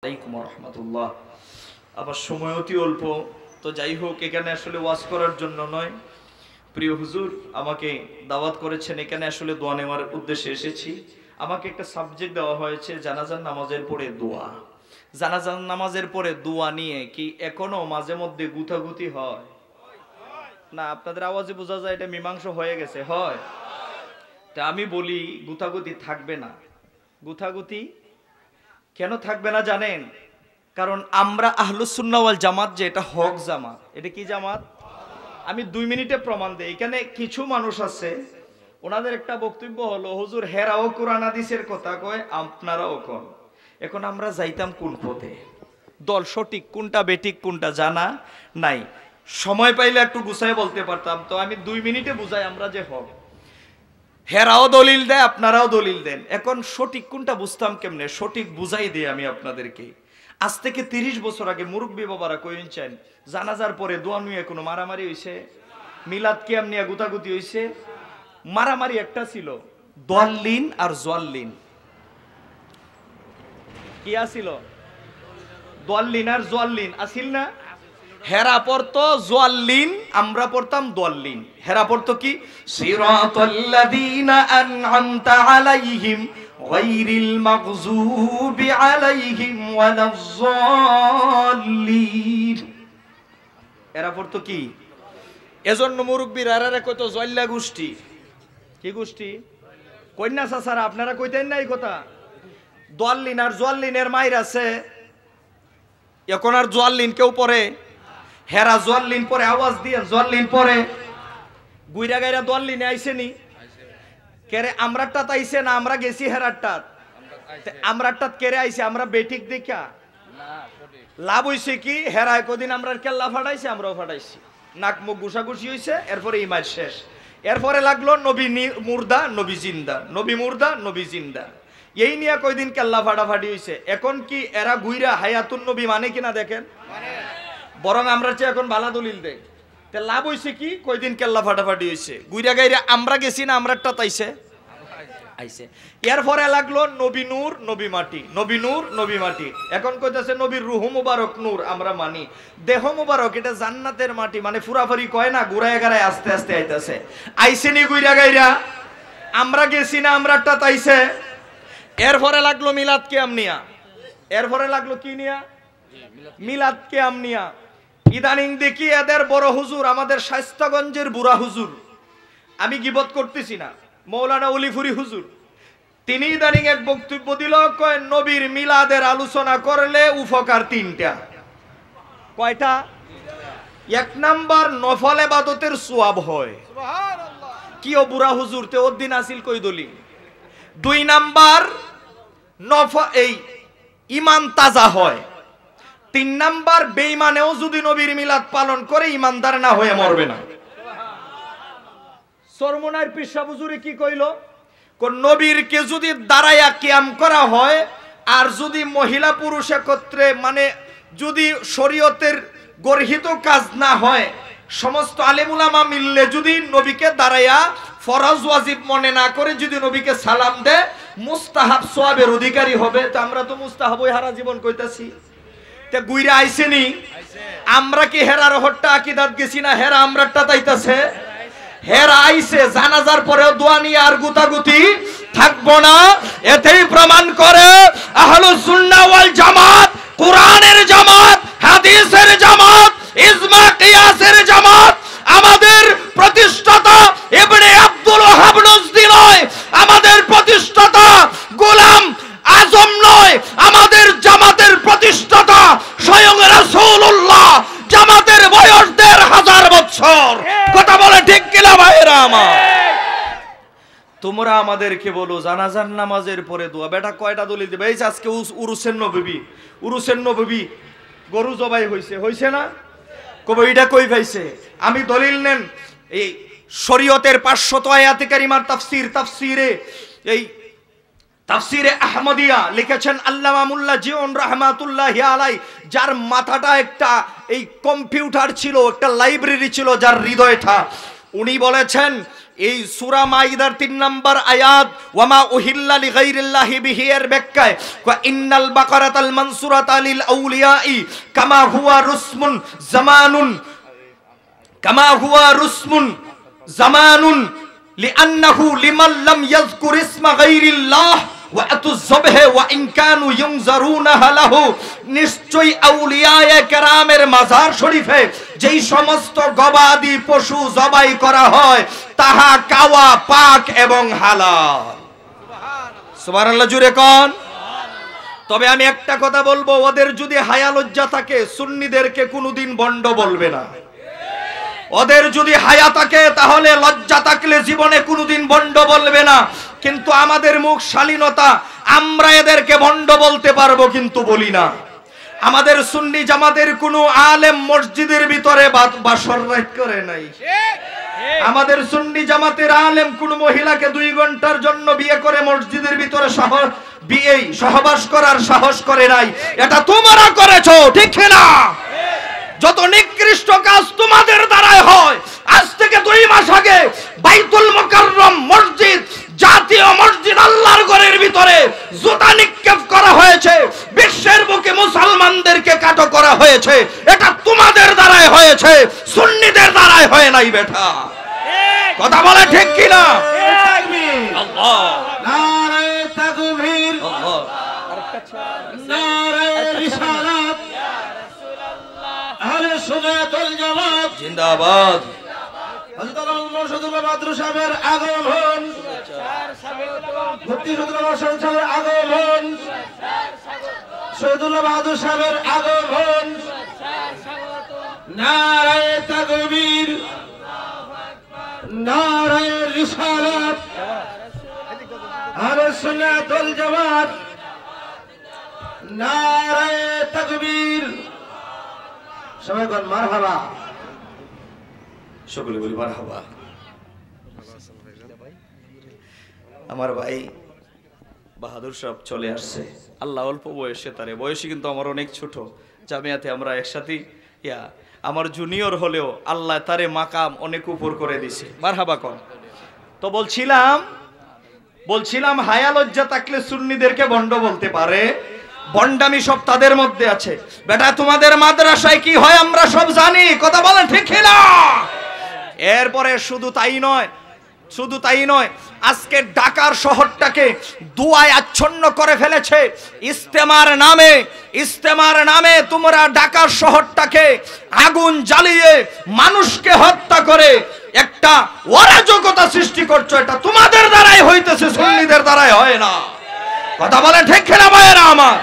আলাইকুম রহমতুল্লাহ। আবার সময় অতি অল্প, তো যাই হোক, এখানে আসলে ওয়াজ করার জন্য নয়, প্রিয় হুজুর আমাকে দাওয়াত করেছেন, এখানে আসলে দোয়া নেওয়ার উদ্দেশ্যে এসেছি। আমাকে একটা সাবজেক্ট দেওয়া হয়েছে জানাজার নামাজের পরে দোয়া। জানাজার নামাজের পরে দোয়া নিয়ে কি এখনো মাঝে মধ্যে গুতাগুতি হয় না? আপনাদের আওয়াজে বোঝা যায় এটা মীমাংসা হয়ে গেছে। হয় তা আমি বলি গুতাগুতি থাকবে না। গুতাগুতি কেন থাকবে না জানেন? কারণ আমরা আহলুস সুন্নাহ ওয়াল জামাত, যে এটা হক জামাত। এটা কি জামাত? আমি 2 মিনিটে প্রমাণ দেই। এখানে কিছু মানুষ আছে, ওনাদের একটা বক্তব্য হলো, হুজুর হেরাও কোরআন হাদিসের কথা কয়, আপনারাও কোন। এখন আমরা যাইতাম কোন পথে? দল সঠিক কোনটা বেঠিক কোনটা জানা নাই। সময় পাইলে একটু গুছায় বলতে পারতাম, তো আমি 2 মিনিটে বুঝাই আমরা যে হক। হেরাও দলিল দেয়, আপনারাও দলিল দেন। এখন সঠিক কোনটা বুঝতাম কেমনে? সঠিক বুঝাই দিই আমি আপনাদেরকে। আজ থেকে 30 বছর আগে মুরব্বী বাবারা কইছেন জানাজার পরে দোয়া নিয়ে কোনো মারামারি হইছে? মিলাদ কিয়াম নিয়ে গুতাগুতি হইছে? মারামারি একটা ছিল, দোয়াল্লিন আর জোয়াল্লিন। কি আছিল? দোয়াল্লিন আর জোয়াল্লিন আসিল না? হেরা পড়তো জোয়াল্লিন, আমরা পড়তাম দোয়াল্লিন। হেরা পড়তো কি? সিরাতাল্লাযীনা আন'আমতা আলাইহিম গায়রিল মাগযুবি আলাইহিম ওয়ালাজ-যাল্লিন। এরা পড়তো কি? এজন্য মুরব্বিরা এরারে কইতো জল্লা গোষ্ঠী। কি গোষ্ঠী? কন্যা চাচারা আপনারা কইতেন না এই কথা? দোয়াল্লিন আর জোয়াল্লিনের মাইর আছে। এখন আর জোয়াল্লিন কেউ পড়ে? হেরা জোয়াল্লিন পরে আওয়াজ দিয়ে জোয়াল্লিন পরে। গুইরা গাইরা দোয়াল্লিনে আইসেনি কেরে? আমরারটাত আইসে না আমরা গেছি হেরারটাত? আমরারটাত কেরে আইসে? আমরা বেঠিক দেখা লাভ হইছে কি? হেরায় কদিন আমরা কেল্লা ফাটাইছে, আমরাও ফাটাইছি, নাক মুখ ঘুষাঘুষি হইছে। এরপরে ইমার শেষ। এরপরে লাগলো নবী মুর্দা নবী জিন্দা, নবী মুর্দা নবী জিন্দা, এই নিয়ে কয়দিন কেল্লা ফাটাফাটি হইছে। এখন কি এরা গুইরা হায়াতুন নবী মানে কিনা দেখেন? বরং আমরা চেয়ে এখন ভালো দলিল দেয়। তে লাভ হইছে কি? কয়দিন কেল্লা ফাটাফাটি হইছে, গুইরা গাইরা আমরা গেছি না আমরারটা তাইছে আইছে। এরপরে লাগলো নবী নূর নবী মাটি, নবী নূর নবী মাটি। এখন কইতাছে নবীর রূহ মুবারক নূর, আমরা মানি। দেহ মুবারক এটা জান্নাতের মাটি, মানে ফুরাফুরি কয় না, গুড়ায় গাড়ায় আস্তে আস্তে আইতাছে। আইসেনি গুইরা গাইরা? আমরা গেছি না আমরারটা তাইছে। এরপরে লাগলো মিলাদ কিয়াম নিয়া। এরপরে লাগলো কি নিয়া? মিলাদ কিয়াম নিয়া। ইদানিং দেখি এদের বড় হুজুর, আমাদের শায়েস্তাগঞ্জের বুড়া হুজুর, আমি গিবত করতেছি না, মৌলানা উলিফুরি হুজুর, তিনি ইদানিং এক বক্তব্য দিল, কয় নবীর মিলাদের আলোচনা করলে উপকার 3টা। কয়টা? 1 নাম্বার নফল ইবাদতের সওয়াব হয়। কি ও বুড়া হুজুর তে ওর দিন আসিল কই দলি। 2 নাম্বার এই ঈমান তাজা হয়। 3 নাম্বার বেঈমানেও যদি নবীর মিলাদ পালন করে ঈমানদার না হয়ে মরবে না। সরমনার পিসা হুজুরে কি কইলো? কোন নবীরকে যদি দাঁড়ায়া কিয়াম করা হয়, আর যদি মহিলা পুরুষ একত্রে, মানে যদি শরীয়তের গর্হিত কাজ না হয়, সমস্ত আলেম উলামা মিললে যদি নবীকে দাঁড়ায়া ফরজ ওয়াজিব মনে না করে যদি নবীকে সালাম দেয়, মুস্তাহাব সওয়াবের অধিকারী হবে। তো আমরা তো মুস্তাহাবই হারা জীবন কইতাছি। তে গুইরা আইসেনি? আমরা কি হেরার হট্টা আকীদাত গেছি না? হেরা আমরারটা তাইতাছে। হেরা আইছে, জানাজার পরেও দোয়া নিয়ে আর গুতাগুতি থাকবো না। এতেই প্রমাণ করে আহলুস সুন্নাহ ওয়াল জামাত কোরআনের জামাত, হাদিসের জামাত, ইজমা কিয়াসের জামাত। আমাদের প্রতিষ্ঠাতা ইবনে আব্দুল ওয়াহাব নজদি নয়, আমাদের প্রতিষ্ঠাতা গোলাম আজম নয়, আমাদের জামাতের প্রতিষ্ঠাতা স্বয়ং রাসূলুল্লাহ। জামাতের বয়স 1000 বছর। কথা বলে ঠিক কিনা ভাইরা আমার? তোমরা আমাদেরকে বলো জানাজার নামাজের পরে দোয়া। বেটা কয়টা দলিল দিবে? এই যে আজকে উরুসের নববী, উরুসের নববী গরু জবাই হইছে, হইছে না? কবে এটা কই পাইছে? আমি দলিল নেন, এই শরীয়তের 500 আয়াতে কারিমার তাফসীরে এই তাফসীরে আহমদিয়া লিখেছেন আল্লামা মুল্লা জিয়ন রাহমাতুল্লাহি আলাইহি, যার মাথাটা একটা এই কম্পিউটার ছিল, একটা লাইব্রেরি ছিল যার হৃদয়টা। উনি বলেছেন এই সূরা মাইদার 3 নম্বর আয়াত ওয়ামা উহিল্লা লিগাইরিল্লাহি বিহি এর ব্যাখ্যায় ইন্নাল বাকারাতাল মানসুরাতা লিল আউলিয়াই কামা হুয়া রুসমুন জামানুন লিআন্নাহু লিমান লাম ইয়াযকুর ইসমা গায়রিল্লাহ ওয়া আতুযবহে ওয়া ইন কানু ইউনজারুনাহা লাহু নিশ্চয়ই আউলিয়ায়ে কেরামের মাজার শরীফে যেই সমস্ত গবাদি পশু জবাই করা হয় তাহা কাওয়া পাক এবং হালাল। সুবহানাল্লাহ জুরে কোন। তবে আমি একটা কথা বলবো, ওদের যদি হায়া লজ্জা থাকে সুন্নিদেরকে কোনোদিন বন্ড বলবে না। ওদের যদি হায়া থাকে তাহলে লজ্জা থাকলে জীবনে কোনোদিন বন্ড বলবে না। কিন্তু আমাদের মুখ শালীনতা, আমরা এদেরকে বন্ড বলতে পারবো কিন্তু বলি না। আমাদের সুন্নি জামাতের কোনো আলেম মসজিদের ভিতরে বাসর রাত করে নাই। আমাদের সুন্নি জামাতের আলেম কোন মহিলাকে 2 ঘন্টার জন্য বিয়ে করে মসজিদের ভিতরে সহবাস করার সাহস করে নাই। এটা তোমরা করেছো, ঠিক না? যত নিকৃষ্ট কাজ তোমাদের দ্বারাই হয়। আজ থেকে 2 মাস আগে বাইতুল মুকাররম মসজিদ, জাতীয় মসজিদ আল্লাহর ঘরের ভিতরে জুতা নিক্ষেপ করা হয়েছে, বিশ্বের বুকে মুসলমানদেরকে কাটো করা হয়েছে। এটা তোমাদের দ্বারাই হয়েছে, সুন্নিদের দ্বারাই হয় নাই বেটা। কথা বলে ঠিক কি না? আল্লাহ নারে তাকবীর, আল্লাহ নারে রিসালাত, আহলে সুন্নাত ওয়াল জামাত জিন্দাবাদ। হযরত আল্লামা মুর্শিদুল্লাহ বাদরু সাহেবের আগমন, মুফতি শহীদুল্লাহ সাহেবের আগমন, শহীদুল্লাহ বাদরু সাহেবের আগমন। নারে তাকবীর, নারে রিসালাত, আহলে সুন্নাত ওয়াল জামাত, নারে তাকবীর। সবাই বল মারহাবা, সকলে বলি মারহাবা। আমার ভাই বাহাদুর সাহেব চলে আসছে। আল্লাহ অল্প বয়সে, তারে বয়সী কিন্তু আমার অনেক ছোট। জামিয়াতে আমরা একসাথে আমার জুনিয়র হলেও আল্লাহ তারে মাকাম অনেক উপর করে দিছে। মারহাবা কর। তো বলছিলাম হায়া লজ্জা থাকলে সুন্নিদেরকে বন্ড বলতে পারে। বন্ডামি সব তাদের মধ্যে আছে বেটা। তোমাদের মাদ্রাসায় কি হয় আমরা সব জানি, কথা বলেন ঠিক না? এরপরে শুধু তাই নয়, আজকে ঢাকার শহরটাকে দুয়ায় আচ্ছন্ন করে ফেলেছে। ইস্তেমার নামে তোমরা ঢাকার শহরটাকে আগুন জ্বালিয়ে মানুষকে হত্যা করে একটা অরাজকতা সৃষ্টি করছো। এটা তোমাদের দ্বারাই হইতেছে, সুন্নিদের দ্বারাই হয় না। কথা বলেন ঠিক না ভাইয়েরা আমার?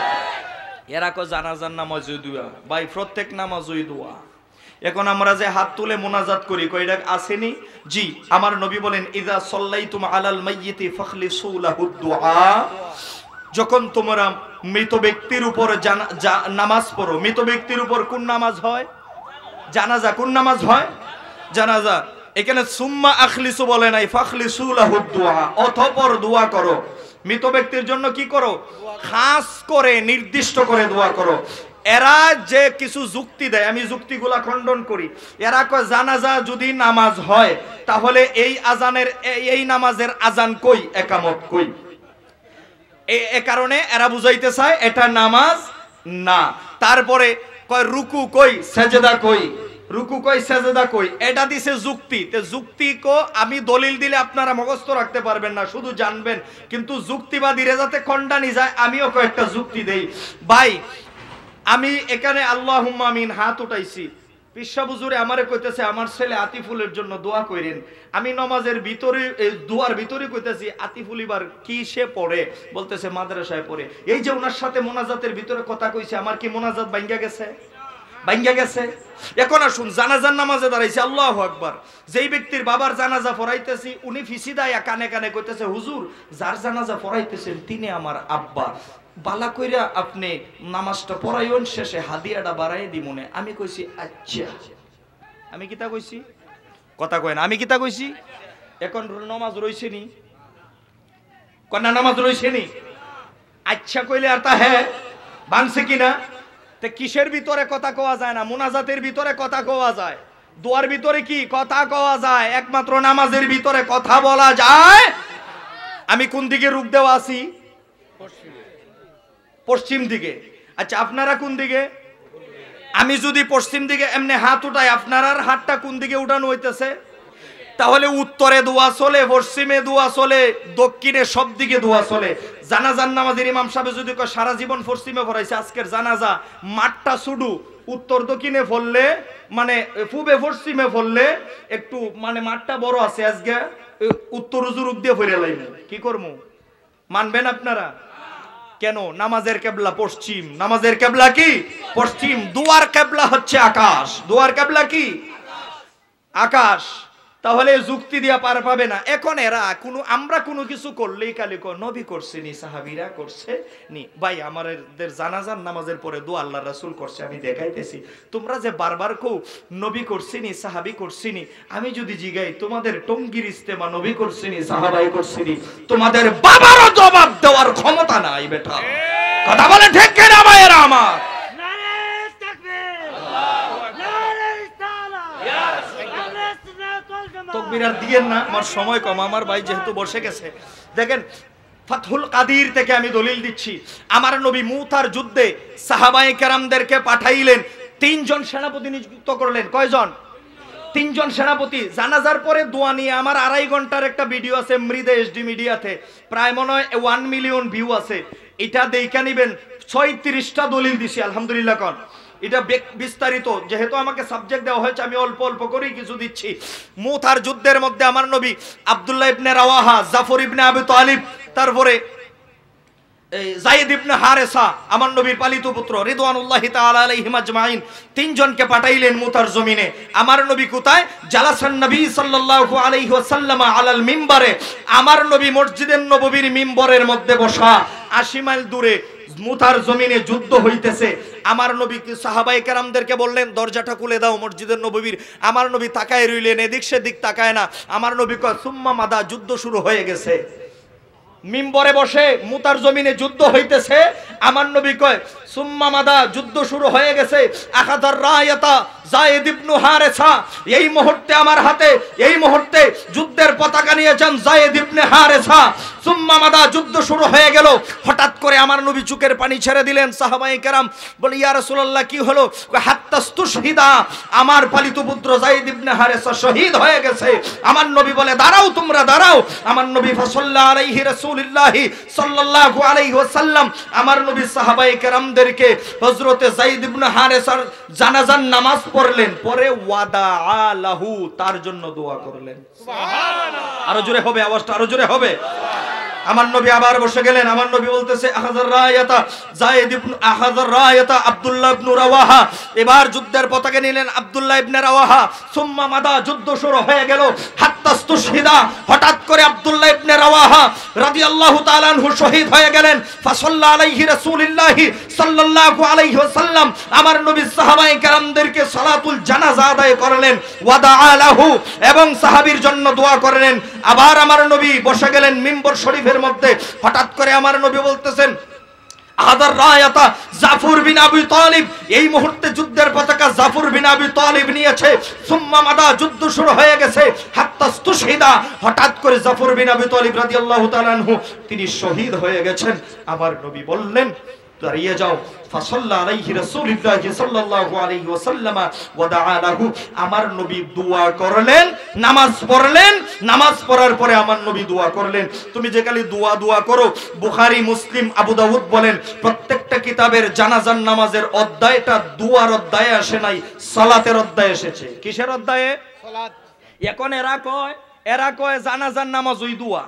এরা কো জানাজার নামাজই দোয়া, ভাই প্রত্যেক নামাজই দোয়া। এখন আমরা যে হাত তুলে মোনাজাত করি, কয়টা আসেনি? জি, আমার নবী বলেন ইযা সাল্লাইতুম আলাল মাইয়িতি ফাখলিসু লাহুদ দুআ। যখন তোমরা মৃত ব্যক্তির উপর নামাজ পড়ো, মৃত ব্যক্তির উপর কোন নামাজ হয়? জানাজা। কোন নামাজ হয়? জানাজা। এখানে সুম্মা আখলিসু বলে নাই, ফাখলিসু লাহুদ দুআ, অতঃপর দোয়া করো। মৃত ব্যক্তির জন্য কি করো? খাস করে নির্দিষ্ট করে দোয়া করো। এরা যে কিছু যুক্তি দেয়, আমি যুক্তিগুলা খণ্ডন করি। এরা কয় জানাজা যদি নামাজ হয় তাহলে এই নামাজের আজান কই, একামত কই। এ কারণে এরা বুঝাইতে চায় এটা নামাজ না। তারপরে কয় রুকু কই, সেজদা কই, রুকু কই সেজদা কই, এটা দিছে যুক্তি। তে যুক্তি কো আমি দলিল দিলে আপনারা মুখস্থ রাখতে পারবেন না, শুধু জানবেন। কিন্তু যুক্তিবাদীরা যাতে খণ্ডানি যায়, আমিও কয়েকটা যুক্তি দেই। ভাই আমি এখানে আল্লাহুম্মা আমিন হাত উঠাইছি, পিসা হুজুরে আমারে কইতেছে আমার ছেলে আতিফুলের জন্য দোয়া কইরেন। আমি নামাজের ভিতরে দোয়ার ভিতরে কইতেছি আতিফুল এবার কি সে পড়ে? বলতেছে মাদ্রাসায় পড়ে। এই যে ওনার সাথে মোনাজাতের ভিতরে কথা কইছে, আমার কি মোনাজাত ভাঙ্গা গেছে? এখন আসুন জানাজার নামাজে দাঁড়াইছে, আল্লাহু আকবার। যেই ব্যক্তির বাবার জানাজা পড়াইতেছি উনি ফিসিদায়া কানে কানে কইতেছে হুজুর যার জানাজা পড়াইতেছেন তিনি আমার আব্বা, বালা কইরা আপনি নামাজটা পড়াইন, শেষে হাদিয়াটা বাড়াই দিমুনে। আমি কইছি আচ্ছা। আমি কিতা কইছি? কথা কয় না, আমি কিতা কইছি? এখন নামাজ রইছে নি? কন্যা নামাজ রইছে নি? আচ্ছা কইলে আর তা হ্যাঁ ভাঙছে কিনা? তে কিসের ভিতরে কথা কোয়া যায় না? মুনাজাতের ভিতরে কথা কোয়া যায়। দুয়ার ভিতরে কি কথা কওয়া যায়? একমাত্র নামাজের ভিতরে কথা বলা যায়। আমি কোন দিকে রুখ দেওয়া আছি? পশ্চিম দিকে। আচ্ছা আপনারা কোন দিকে? আমি যদি পশ্চিম দিকে এমনি হাত উঠাই, আপনার হাতটা কোন দিকে উঠানো হইতেছে? তাহলে উত্তরে দোয়া চলে, পশ্চিমে দোয়া চলে, দক্ষিণে সব দিকে দোয়া চলে। জানাজার নামাজের ইমাম সাহেব যদি সারা জীবন পশ্চিমে পড়াইছে, আজকের জানাজা মাঠটা শুধু উত্তর দক্ষিণে পড়লে, মানে পূবে পশ্চিমে পড়লে একটু মানে মাঠটা বড় আছে, আজকে উত্তর উজুরুক দিয়ে ফিরে লাইবে, কি করবো? মানবেন আপনারা? কেন? নামাজের কেবলা পশ্চিম। নামাজের কেবলা কি? পশ্চিম। দুয়ার কেবলা হচ্ছে আকাশ। দুয়ার কেবলা কি? আকাশ। তাহলে যুক্তি দিয়া পার পাবে না। এখন এরা আমরা কোনো কিছু করলেই খালি নবী করছে নি, সাহাবীরা করছে নি। ভাই আমাদের জানাজার নামাজের পরে দোয়া আল্লাহ রাসূল করছে, আমি দেখাইতেছি। তোমরা যে বারবার কও নবী করছে নি, সাহাবী করছে নি, আমি যদি জিগাই তোমাদের টঙ্গির ইস্তেমা নবী করছে নি, সাহাবাই করছে নি, তোমাদের বাবারও জবাব দেওয়ার ক্ষমতা নাই বেটা। কথা বলে ঠিক কিনা ভাইয়েরা আমার? তকবীর আর দিয়েন না, আমার সময় কম, আমার ভাই যেহেতু বসে গেছে। দেখেন ফাতহুল কাদির থেকে আমি দলিল দিচ্ছি। আমার নবী মুতার যুদ্ধে সাহাবায়ে কেরামদেরকে পাঠাইলেন, 3 জন সেনাপতি নিযুক্ত করলেন। কয়জন? 3 জন সেনাপতি। জানাজার পরে দোয়া নিয়ে আমার 2.5 ঘন্টার একটা ভিডিও আছে মৃদে এসডি মিডিয়াতে, প্রায় মনে হয় 1 মিলিয়ন ভিউ আছে। এটা দেখে নিবেন। 36টা দলিল দিছি আলহামদুলিল্লাহ। কোন এটা বিস্তারিত, যেহেতু আমাকে সাবজেক্ট দেওয়া হয়েছে আমি অল্প অল্প করেই কিছু দিচ্ছি। মুতার যুদ্ধের মধ্যে আমার নবী আব্দুল্লাহ ইবনে রাওয়াহা, জাফর ইবনে আবু তালিব, তারপরে যায়েদ ইবনে হারেসা, আমার নবীর পালিত পুত্র রিদওয়ানুল্লাহি তাআলা আলাইহিম আজমাইন, 3 জনকে পাঠাইলেন মুতার জমিনে। আমার নবী কোথায়? জালাসান নবী সাল্লাল্লাহু আলাইহি ওয়াসাল্লাম আলাল মিম্বারে। আমার নবী মসজিদের নববীর মিম্বরের মধ্যে বসা, 80 মাইল দূরে মুতার জমিনে যুদ্ধ হইতেছে। আমার নবী সাহাবায়ে কেরামদেরকে বললেন দরজাটা খুলে দাও মসজিদের নববীর। আমার নবী তাকায় রইলেন, এদিক সেদিক তাকায় না। আমার নবী কয় সুম্মা মাদা, যুদ্ধ শুরু হয়ে গেছে। মিম্বরে বসে মুতার জমিনে যুদ্ধ হইতেছে। আমার নবী কয় সুম্মা মাদা, যুদ্ধ শুরু হয়ে গেছে। আখাদার রায়াতা যায়েদ ইবনে হারেসা, এই মুহূর্তে আমার হাতে, এই মুহূর্তে যুদ্ধের পতাকা নিয়েছেন যায়েদ ইবনে হারেসা। সুম্মা মাদা, যুদ্ধ শুরু হয়ে গেল। হঠাৎ করে আমার নবী চোখের পানি ছেড়ে দিলেন। সাহাবায়ে কেরাম বলে ইয়া রাসূলুল্লাহ কি হলো? হাত্তাস্তুশহিদা, আমার পালিত পুত্র যায়েদ ইবনে হারেসা শহীদ হয়ে গেছে। আমার নবী বলে দাঁড়াও, তোমরা দাঁড়াও। আমার নবী ফাসাল্লাল্লাহু আলাইহি রাসূলুল্লাহি সাল্লাল্লাহু আলাইহি ওয়াসাল্লাম আমার নবী সাহাবায়ে কেরামদেরকে হযরতে যায়েদ ইবনে হারেসার জানাজার নামাজ পড়লেন। পরে ওয়াদা আলাহু, তার জন্য দোয়া করলেন। সুবহানাল্লাহ। আরো জোরে হবে, আওয়াজটা আরো জোরে হবে। আমার নবী আবার বসে গেলেন। আমার নবী বলতেছে আখাযার রায়াতা যায়েদ ইবনে আখাযার রায়াতা আব্দুল্লাহ ইবনে রাওয়াহা, এবার যুদ্ধের পতাকা নিলেন আব্দুল্লাহ ইবনে রাওয়াহা। সুম্মা মাদা, যুদ্ধ শুরু হয়ে গেল। হাত্তাস্তুশহিদা, হঠাৎ করে আব্দুল্লাহ ইবনে রাওয়াহা রাদিয়াল্লাহু তাআলা আনহু শহীদ হয়ে গেলেন। ফাসাল্লা আলাইহি রাসূলুল্লাহি সাল্লাল্লাহু আলাইহি ওয়াসাল্লাম আমার নবী সাহাবায়ে কেরামদেরকে সালাতুল জানাজা আদায় করলেন। ওয়াদা আলাহু, এবং সাহাবীর জন্য দোয়া করলেন। আবার আমার নবী বসে গেলেন মিম্বর শরীফের মধ্যে। হঠাৎ করে আমার নবী বলতেছেন আদার রায়াতা জাফর বিন আবি তালিব, এই মুহূর্তে যুদ্ধের পতাকা জাফর বিন আবি তালিব নিয়েছে। সুম্মা মাদা, যুদ্ধ শুরু হয়ে গেছে। হাত্তাস্তুশহিদা, হঠাৎ করে জাফর বিন আবি তালিব রাদিয়াল্লাহু তাআলা আনহু তিনি শহীদ হয়ে গেছেন। আমার নবী বললেন দাঁড়িয়ে যাও। ফাসাল্লা আলাইহি রাসূলুল্লাহি সাল্লাল্লাহু আলাইহি ওয়াসাল্লাম ওয়া দাআ লাহু, আমার নবী দোয়া করলেন, নামাজ পড়লেন। নামাজ পড়ার পরে আমার নবী দোয়া করলেন। তুমি যে খালি দোয়া করো, বুখারী, মুসলিম, আবু দাউদ বলেন প্রত্যেকটা কিতাবের জানাজার নামাজের অধ্যায়টা দুয়ার অধ্যায়ে আসে নাই, সালাতের অধ্যায়ে এসেছে। কিসের অধ্যায়ে? সালাত। এখন এরা কয় জানাজার নামাজ ওই দোয়া।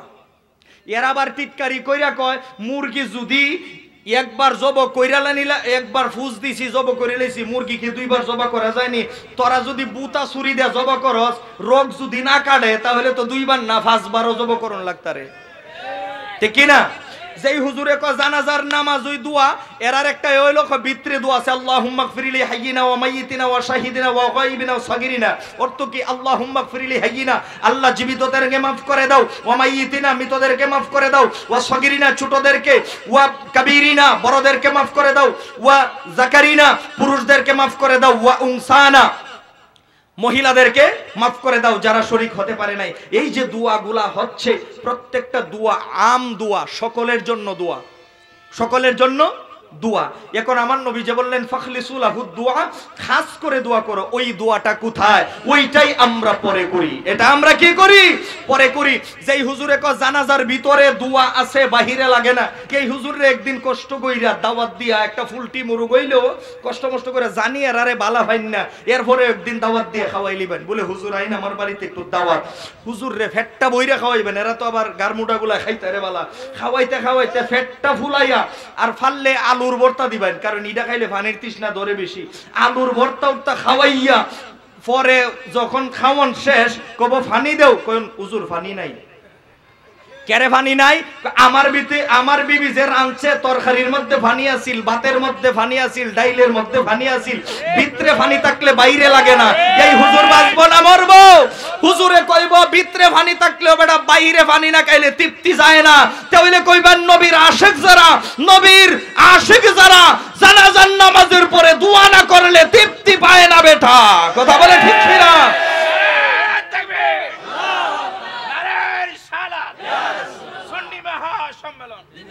এরা আবার টিটকারি কইরা কয় মুরগি যদি একবার জব কইরালা নিলা, একবার ফুস দিছি জব করে লইছি, মুরগি কি 2 বার জবা করা যায়নি? তোরা যদি বুতা ছুরি দিয়ে জবা করস, রোগ যদি না কাটে তাহলে তো 2 বার না 5 বারও জব করন লাগতারে, ঠিক কি না? যেই হুজুরে কয় জানাজার নামাজ ওই দোয়া, এরার একটা হইলো ভিতরে দোয়া আছে আল্লাহুম্মা গফিরলি হাইয়িনা ওয়া মাইয়িতিনা ওয়া শাহিদিনা ওয়া গায়বিনা ওয়া সাগিরিনা। অর্থ কি? আল্লাহুম্মা গফিরলি হাইয়িনা, আল্লাহ জীবিতদেরকে maaf করে দাও, ওয়া মাইয়িতিনা মৃতদেরকে maaf করে দাও, ওয়া সাগিরিনা ছোটদেরকে, ওয়া কাবীরিনা বড়দেরকে maaf করে দাও, ওয়া যাকারিনা পুরুষদেরকে maaf করে দাও, ওয়া উনসানা মহিলাদেরকে মাফ করে দাও যারা শরীক হতে পারে নাই। এই যে দোয়াগুলা হচ্ছে, প্রত্যেকটা দোয়া আম দোয়া, সকলের জন্য দোয়া, সকলের জন্য দোয়া। এখন আমার নবী যে বললেন ফাখলিসু লাহু দুআ, খাস করে দোয়া করো, ওই দোয়াটা কোথায়? ওইটাই আমরা পরে করি। এটা আমরা কি করি? পরে করি। যেই হুজুরে কয় জানাজার ভিতরে দোয়া আছে, বাহিরে লাগে না, এই হুজুরে একদিন কষ্ট কইরা দাওয়াত দিয়া একটা ফুলটি মুরগ হইলো কষ্ট মষ্ট করে জানিয়ে আরে বালা ভাইন না, এরপরে একদিন দাওয়াত দিয়ে খাওয়াইলিবেন, বলে হুজুর আইন আমার বাড়িতে একটু দাওয়াত। হুজুর রে ফেটটা বইরা খাওয়াইবেন, এরা তো আবার গারমুটা গুলা খাইতে রে বালা, খাওয়াইতে খাওয়াইতে ফেটটা ফুলাইয়া আর ফাললে আলুর ভর্তা দিবেন, কারণ ইটা খাইলে পানির তৃষ্ণা ধরে বেশি। আলুর ভর্তা উঠতা খাওয়াইয়া পরে যখন খাওয়ান শেষ কব ফানি দেও, কোন হুজুর ফানি নাই। কেরে ফানি নাই? আমার বিবি যে রাঁধছে তরকারির মধ্যে ফানি আছিল, ভাতের মধ্যে ফানি আছিল, ডাইলের মধ্যে ফানি আছিল, ভিতরে ফানি থাকলে বাইরে লাগে না। এই হুজুর বাঁচবো না মরবো? হুজুরে কইব ভিতরে ফানি থাকলেও বেটা বাইরে ফানি না খাইলে তৃপ্তি যায় না। তাহলে কইবেন নবীর আশিক যারা, নবীর আশিক যারা জানাজার নামাজের পরে দোয়া না করলে তৃপ্তি পায় না বেটা। কথা বলে ঠিক কিনা?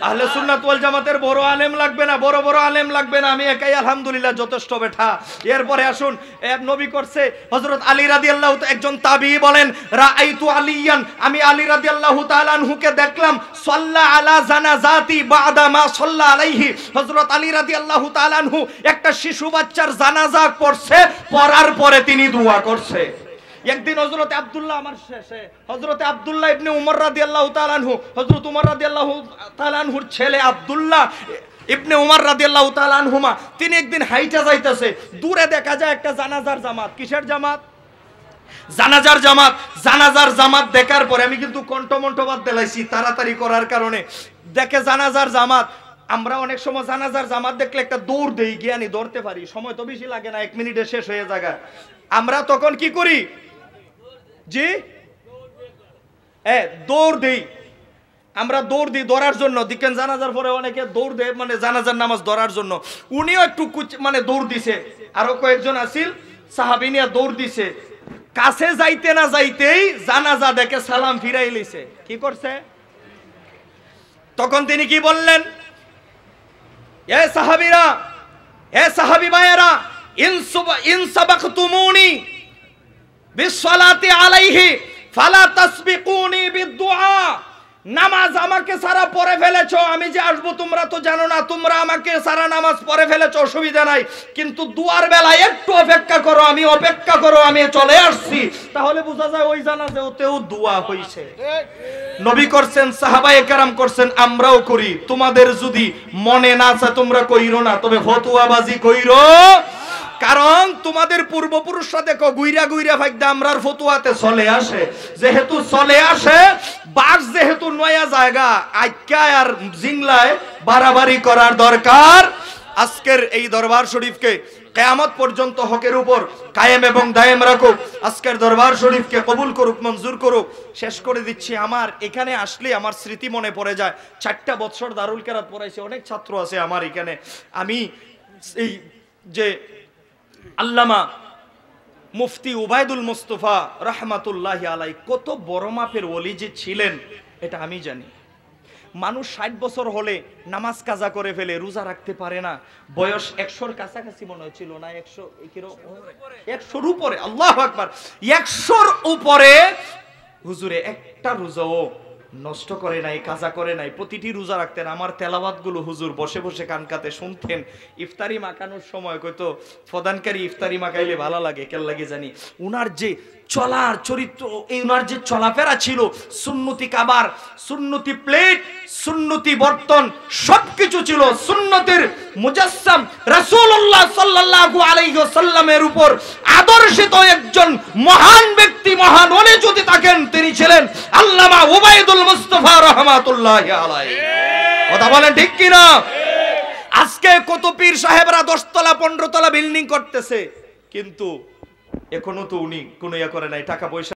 আহলে সুন্নাত ওয়াল জামাতের বড় আলেম লাগবে না, বড় বড় আলেম লাগবে না, আমি একাই আলহামদুলিল্লাহ যথেষ্ট বেটা। এরপরে আসুন, নবী করছে হযরত আলী রাদিয়াল্লাহু তাআলা, একজন তাবিঈ বলেন রাআইতু আলিয়ান, আমি আলী রাদিয়াল্লাহু তাআলা আনহুকে দেখলাম, সাল্লা আলা জানাজাতি বাদা মা সাল্লা আলাইহি, হযরত আলী রাদিয়াল্লাহু তাআলা আনহু একটা শিশু বাচ্চার জানাজা পড়ছে, পড়ার পরে তিনি দোয়া করছে। একদিন হযরত আব্দুল্লাহ, আমার শেষে হযরত আব্দুল্লাহ ইবনে উমর রাদিয়াল্লাহু তাআলা আনহু, হযরত উমর রাদিয়াল্লাহু তাআলা আনহুর ছেলে আব্দুল্লাহ ইবনে উমর রাদিয়াল্লাহু তাআলা আনহুমা, তিনি একদিন হাইটা যাইতেছে, দূরে দেখা যায় একটা জানাজার জামাত। কিসের জামাত? জানাজার জামাত। জানাজার জামাত দেখার পরে আমি কিন্তু কণ্ঠমণ্ঠ বাদ দিলাইছি তাড়াতাড়ি করার কারণে। দেখে জানাজার জামাত, আমরা অনেক সময় জানাজার জামাত দেখলে একটা দৌড় দেই, জ্ঞানী ধরতে পারি, সময় তো বেশি লাগে না, 1 মিনিটে শেষ হয়ে যায়। আমরা তখন কি করি? জি দৌড় দেই, আমরা দৌড় দিই ধরার জন্য। দেখেন জানাজার পরে অনেকে দৌড় দেয়, মানে জানাজার নামাজ ধরার জন্য। উনিও একটু মানে দৌড় দিছে, আরো কয়েকজন আসিল সাহাবী নিয়ে দৌড় দিছে। কাছে যাইতে না যাইতেই জানাজা দেখে সালাম ফিরাই লিছে। কি করছে? তখন তিনি কি বললেন? এ সাহাবীরা, এ সাহাবী ভাইয়েরা, ইন সাবাকতুমুনি বিসসালাতি আলাইহি ফালা তাসবিকুনি বিদুআ। নামাজ আমাকে সারা পড়ে ফেলেছো, আমি যে আসবো তোমরা তো জানো না, তোমরা আমাকে সারা নামাজ পড়ে ফেলেছো, অসুবিধা নাই, কিন্তু দুয়ার বেলায় একটু অপেক্ষা করো, আমি অপেক্ষা করো, আমি চলে আসছি। তাহলে বোঝা যায় ওই জানাজে ওতেও দোয়া হইছে। নবী করছেন, সাহাবায়ে কেরাম করছেন, আমরাও করি। তোমাদের যদি মনে না চায় তোমরা কইরো না, তবে ফতোয়াবাজি কইরো, কারণ তোমাদের পূর্বপুরুষরা দেখো গুইরা গুইরা ভাগদা আমরার ফতোয়াতে চলে আসে। যেহেতু চলে আসে, বাস যেহেতু নয়া জায়গা, আইক্কা আর জিংলায় বাড়াবাড়ি করার দরকার। আজকের এই দরবার শরীফকে কিয়ামত পর্যন্ত হকের উপর কায়েম এবং দায়েম রাখুক। আজকের দরবার শরীফকে কবুল করুক, মঞ্জুর করুক। শেষ করে দিচ্ছি, আমার এখানে আসলে আমার স্মৃতি মনে পড়ে যায়। 4টা বছর দারুল কেরাত পড়াইছে, অনেক ছাত্র আছে আমার এখানে। আমি এই যে আল্লামা মুফতি উবাইদুল মুস্তাফা রাহমাতুল্লাহি আলাইহি কত বড় মাপের ওলি যে ছিলেন এটা আমি জানি। মানুষ 60 বছর হলে নামাজ কাজা করে ফেলে, রোজা রাখতে পারে না। বয়স 100-র কাছাকাছি মনে হচ্ছিল না, 100-র উপরে। আল্লাহু আকবার, 100-র উপরে হুজুরে একটা রোজাও নষ্ট করে নাই, কাজা করে নাই, প্রতিটি রোজা রাখতেন। আমার তেলাওয়াত গুলো হুজুর বসে বসে কানকাতে শুনতেন। ইফতারি মাখানোর সময় কইতো ফদানকারী ইফতারি মাখাইলে ভালো লাগে, কেন লাগে জানি। উনার যে চলার চরিত্র, এই উনার যে চলাফেরা ছিল, সুন্নতি কাবার, সুন্নতি প্লেট, সুন্নতি বর্তন, সবকিছু ছিল সুন্নতের মুজাসসাম। রাসূলুল্লাহ সাল্লাল্লাহু আলাইহি ওয়াসাল্লামের উপর আদর্শিত একজন মহান ব্যক্তি, মহান ওলি যদি থাকেন তিনি ছিলেন আল্লামা উবাইদুল মুস্তাফা রাহমাতুল্লাহি আলাইহি। কথা বলেন ঠিক কি না? আজকে কত পীর সাহেবরা 10 তলা 15 তলা বিল্ডিং করতেছে, কিন্তু এখনো তো উনি কোনো ইয়া করে নাই, টাকা পয়সা